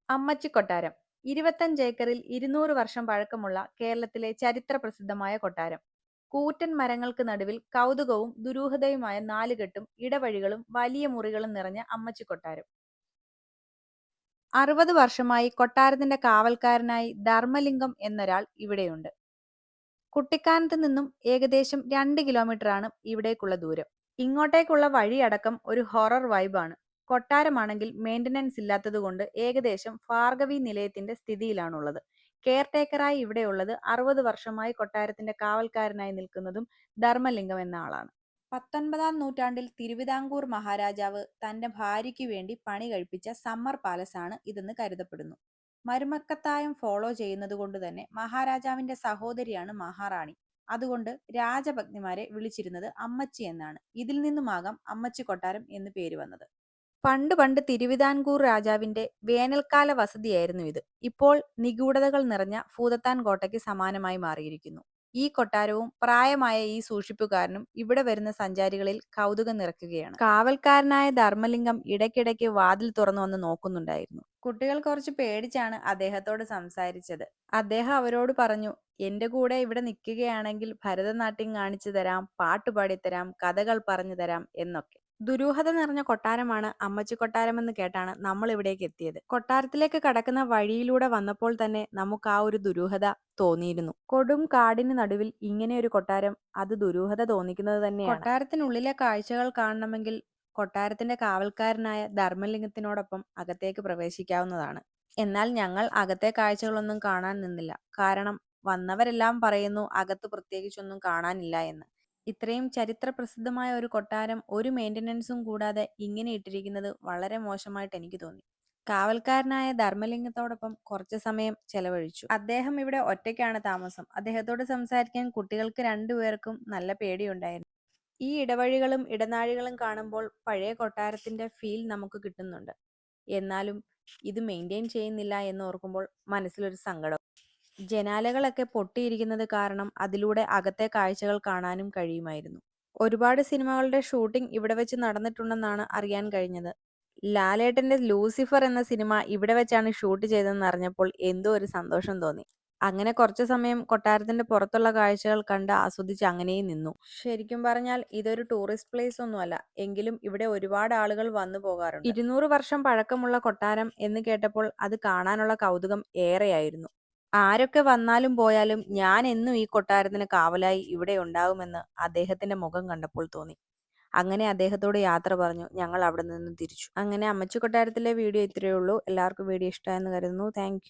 അമ്മച്ചി കൊട്ടാരം 25 ഏക്കറിൽ 200 വർഷം പഴക്കമുള്ള കേരളത്തിലെ ചരിത്രപ്രസിദ്ധമായ കൊട്ടാരം. കൂറ്റൻ മരങ്ങൾക്ക് നടുവിൽ കൗതുകവും ദുരൂഹതയുമായ നാലുകെട്ടും ഇടവഴികളും വലിയ മുറികളും നിറഞ്ഞ അമ്മച്ചി കൊട്ടാരം. 60 വർഷമായി കൊട്ടാരത്തിന്റെ കാവൽക്കാരനായി ധർമ്മലിംഗം എന്നൊരാൾ ഇവിടെയുണ്ട്. കുട്ടിക്കാനത്ത് നിന്നും ഏകദേശം 2 കിലോമീറ്ററാണ് ഇവിടേക്കുള്ള ദൂരം. ഇങ്ങോട്ടേക്കുള്ള വഴിയടക്കം ഒരു ഹൊറർ വൈബാണ്. കൊട്ടാരമാണെങ്കിൽ മെയിന്റനൻസ് ഇല്ലാത്തതുകൊണ്ട് ഏകദേശം ഭാർഗവി നിലയത്തിന്റെ സ്ഥിതിയിലാണുള്ളത്. കെയർടേക്കറായി ഇവിടെയുള്ളത് 60 വർഷമായി കൊട്ടാരത്തിന്റെ കാവൽക്കാരനായി നിൽക്കുന്നതും ധർമ്മലിംഗം എന്ന ആളാണ്. 19-ാം നൂറ്റാണ്ടിൽ തിരുവിതാംകൂർ മഹാരാജാവ് തന്റെ ഭാര്യയ്ക്കു വേണ്ടി പണി കഴിപ്പിച്ച സമ്മർ പാലസാണ് ഇതെന്ന് കരുതപ്പെടുന്നു. മരുമക്കത്തായം ഫോളോ ചെയ്യുന്നതുകൊണ്ട് തന്നെ മഹാരാജാവിന്റെ സഹോദരിയാണ് മഹാറാണി. അതുകൊണ്ട് രാജപത്നിമാരെ വിളിച്ചിരുന്നത് അമ്മച്ചി എന്നാണ്. ഇതിൽ നിന്നുമാകാം അമ്മച്ചി കൊട്ടാരം എന്ന് പേര് വന്നത്. പണ്ട് പണ്ട് തിരുവിതാംകൂർ രാജാവിന്റെ വേനൽക്കാല വസതിയായിരുന്നു ഇത്. ഇപ്പോൾ നിഗൂഢതകൾ നിറഞ്ഞ ഭൂതത്താൻ കോട്ടയ്ക്ക് സമാനമായി മാറിയിരിക്കുന്നു. ഈ കൊട്ടാരവും പ്രായമായ ഈ സൂക്ഷിപ്പുകാരനും ഇവിടെ വരുന്ന സഞ്ചാരികളിൽ കൗതുകം നിറയ്ക്കുകയാണ്. കാവൽക്കാരനായ ധർമ്മലിംഗം ഇടയ്ക്കിടയ്ക്ക് വാതിൽ തുറന്നു വന്ന് നോക്കുന്നുണ്ടായിരുന്നു. കുട്ടികൾ കുറച്ച് പേടിച്ചാണ് അദ്ദേഹത്തോട് സംസാരിച്ചത്. അദ്ദേഹം അവരോട് പറഞ്ഞു, എന്റെ കൂടെ ഇവിടെ നിൽക്കുകയാണെങ്കിൽ ഭരതനാട്യം കാണിച്ചു തരാം, പാട്ടുപാടിത്തരാം, കഥകൾ പറഞ്ഞു തരാം എന്നൊക്കെ. ദുരൂഹത നിറഞ്ഞ കൊട്ടാരമാണ് അമ്മച്ചി കൊട്ടാരമെന്ന് കേട്ടാണ് നമ്മൾ ഇവിടേക്ക് എത്തിയത്. കൊട്ടാരത്തിലേക്ക് കടക്കുന്ന വഴിയിലൂടെ വന്നപ്പോൾ തന്നെ നമുക്ക് ആ ഒരു ദുരൂഹത തോന്നിയിരുന്നു. കൊടും കാടിന് നടുവിൽ ഇങ്ങനെ ഒരു കൊട്ടാരം, അത് ദുരൂഹത തോന്നിക്കുന്നത് തന്നെയാണ്. കൊട്ടാരത്തിനുള്ളിലെ കാഴ്ചകൾ കാണണമെങ്കിൽ കൊട്ടാരത്തിന്റെ കാവൽക്കാരനായ ധർമ്മലിംഗത്തിനോടൊപ്പം അകത്തേക്ക് പ്രവേശിക്കാവുന്നതാണ്. എന്നാൽ ഞങ്ങൾ അകത്തെ കാഴ്ചകളൊന്നും കാണാൻ നിന്നില്ല. കാരണം വന്നവരെല്ലാം പറയുന്നു അകത്ത് പ്രത്യേകിച്ചൊന്നും കാണാനില്ല എന്ന്. ഇത്രയും ചരിത്ര പ്രസിദ്ധമായ ഒരു കൊട്ടാരം ഒരു മെയിൻ്റനൻസും കൂടാതെ ഇങ്ങനെ ഇട്ടിരിക്കുന്നത് വളരെ മോശമായിട്ട് എനിക്ക് തോന്നി. കാവൽക്കാരനായ ധർമ്മലിംഗത്തോടൊപ്പം കുറച്ച് സമയം ചെലവഴിച്ചു. അദ്ദേഹം ഇവിടെ ഒറ്റയ്ക്കാണ് താമസം. അദ്ദേഹത്തോട് സംസാരിക്കാൻ കുട്ടികൾക്ക് രണ്ടുപേർക്കും നല്ല പേടിയുണ്ടായിരുന്നു. ഈ ഇടവഴികളും ഇടനാഴികളും കാണുമ്പോൾ പഴയ കൊട്ടാരത്തിന്റെ ഫീൽ നമുക്ക് കിട്ടുന്നുണ്ട്. എന്നാലും ഇത് മെയിൻറ്റെയിൻ ചെയ്യുന്നില്ല എന്ന് ഓർക്കുമ്പോൾ മനസ്സിലൊരു സങ്കടം. ജനാലകളൊക്കെ പൊട്ടിയിരിക്കുന്നത് കാരണം അതിലൂടെ അകത്തെ കാഴ്ചകൾ കാണാനും കഴിയുമായിരുന്നു. ഒരുപാട് സിനിമകളുടെ ഷൂട്ടിംഗ് ഇവിടെ വെച്ച് നടന്നിട്ടുണ്ടെന്നാണ് അറിയാൻ കഴിഞ്ഞത്. ലാലേട്ടന്റെ ലൂസിഫർ എന്ന സിനിമ ഇവിടെ വെച്ചാണ് ഷൂട്ട് ചെയ്തതെന്ന് അറിഞ്ഞപ്പോൾ എന്തോ ഒരു സന്തോഷം തോന്നി. അങ്ങനെ കുറച്ചു സമയം കൊട്ടാരത്തിന്റെ പുറത്തുള്ള കാഴ്ചകൾ കണ്ട് ആസ്വദിച്ച് അങ്ങനെയും നിന്നു. ശരിക്കും പറഞ്ഞാൽ ഇതൊരു ടൂറിസ്റ്റ് പ്ലേസ് ഒന്നുമല്ല, എങ്കിലും ഇവിടെ ഒരുപാട് ആളുകൾ വന്നു പോകാറുണ്ട്. 200 വർഷം പഴക്കമുള്ള കൊട്ടാരം എന്ന് കേട്ടപ്പോൾ അത് കാണാനുള്ള കൗതുകം ഏറെയായിരുന്നു. ആരൊക്കെ വന്നാലും പോയാലും ഞാൻ എന്നും ഈ കൊട്ടാരത്തിന് കാവലായി ഇവിടെ ഉണ്ടാകുമെന്ന് അദ്ദേഹത്തിന്റെ മുഖം കണ്ടപ്പോൾ തോന്നി. അങ്ങനെ അദ്ദേഹത്തോട് യാത്ര പറഞ്ഞു ഞങ്ങൾ അവിടെ നിന്ന് തിരിച്ചു. അങ്ങനെ അമ്മച്ചി കൊട്ടാരത്തിലെ വീഡിയോ ഇത്രയേ ഉള്ളൂ. എല്ലാവർക്കും വീഡിയോ ഇഷ്ടമായെന്ന് കരുതുന്നു. താങ്ക്